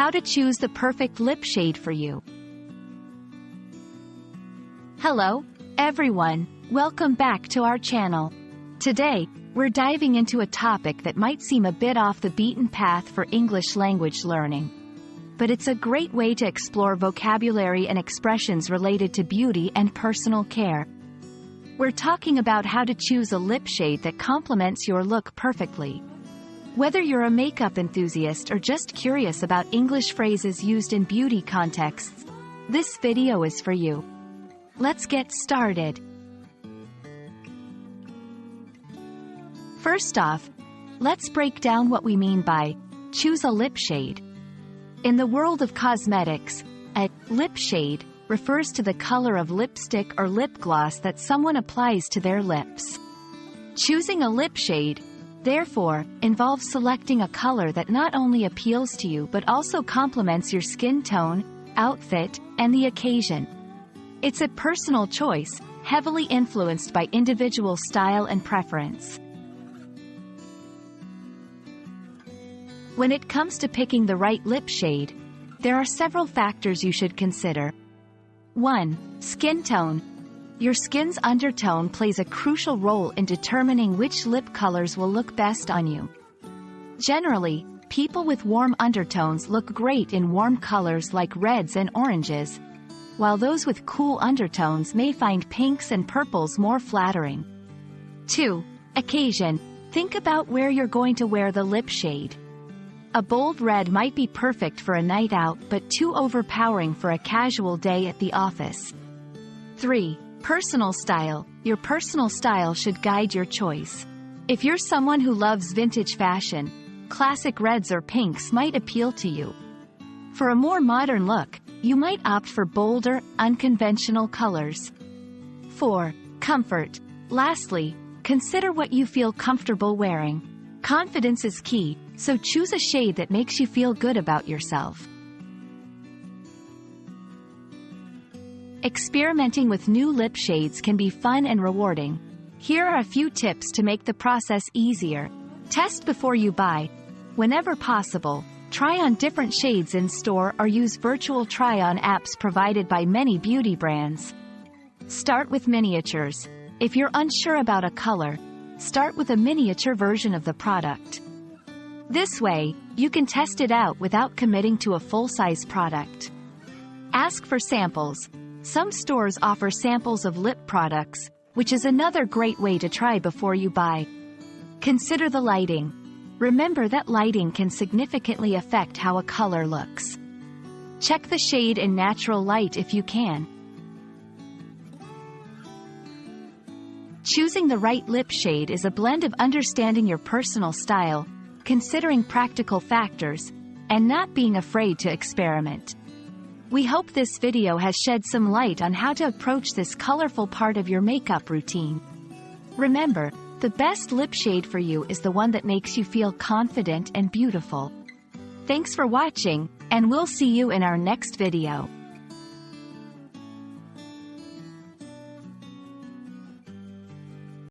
How to choose the perfect lip shade for you. Hello, everyone. Welcome back to our channel. Today, we're diving into a topic that might seem a bit off the beaten path for English language learning. But it's a great way to explore vocabulary and expressions related to beauty and personal care. We're talking about how to choose a lip shade that complements your look perfectly. Whether you're a makeup enthusiast or just curious about English phrases used in beauty contexts, this video is for you. Let's get started. First off, let's break down what we mean by choose a lip shade. In the world of cosmetics, a lip shade refers to the color of lipstick or lip gloss that someone applies to their lips. Choosing a lip shade, therefore, involves selecting a color that not only appeals to you but also complements your skin tone, outfit, and the occasion. It's a personal choice, heavily influenced by individual style and preference. When it comes to picking the right lip shade, there are several factors you should consider. 1. Skin tone. Your skin's undertone plays a crucial role in determining which lip colors will look best on you. Generally, people with warm undertones look great in warm colors like reds and oranges, while those with cool undertones may find pinks and purples more flattering. 2. Occasion. Think about where you're going to wear the lip shade. A bold red might be perfect for a night out but too overpowering for a casual day at the office. 3. Personal style. Your personal style should guide your choice. If you're someone who loves vintage fashion, classic reds or pinks might appeal to you. For a more modern look, you might opt for bolder, unconventional colors. 4. Comfort. Lastly, consider what you feel comfortable wearing. Confidence is key, so choose a shade that makes you feel good about yourself. Experimenting with new lip shades can be fun and rewarding. Here are a few tips to make the process easier. Test before you buy. Whenever possible, try on different shades in store or use virtual try-on apps provided by many beauty brands. Start with miniatures. If you're unsure about a color, start with a miniature version of the product. This way, you can test it out without committing to a full-size product. Ask for samples. Some stores offer samples of lip products, which is another great way to try before you buy. Consider the lighting. Remember that lighting can significantly affect how a color looks. Check the shade in natural light if you can. Choosing the right lip shade is a blend of understanding your personal style, considering practical factors, and not being afraid to experiment. We hope this video has shed some light on how to approach this colorful part of your makeup routine. Remember, the best lip shade for you is the one that makes you feel confident and beautiful. Thanks for watching, and we'll see you in our next video.